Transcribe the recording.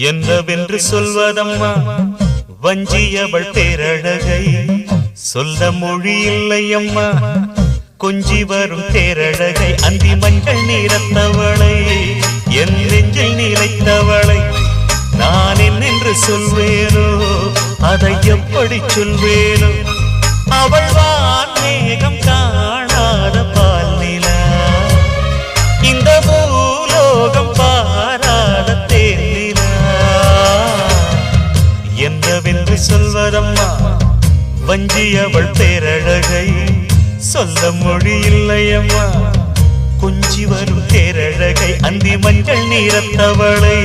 என்னவென்று சொல்வதம்மா வஞ்சியவள் பேரழகை சொல்ல மொழி இல்லையம்மா கொஞ்சி வரும் தேரழகை அந்தி மஞ்சள் நீரத்தவளை என் நெஞ்சில் நிலைத்தவளை நான் என்னென்று சொல்வேனோ அதை எப்படி சொல்வேனோ அவள் வான் மேகம் காணாத பால் நிலா இந்த பூலோகம் பாராத தேனிலா என்னவென்று சொல்வதம்மா வஞ்சியவள் பேரழகை சொல்ல மொழி இல்லையம்மா கொஞ்சி வரும் தேரழகை அந்தி மஞ்சள் நீரத்தவளை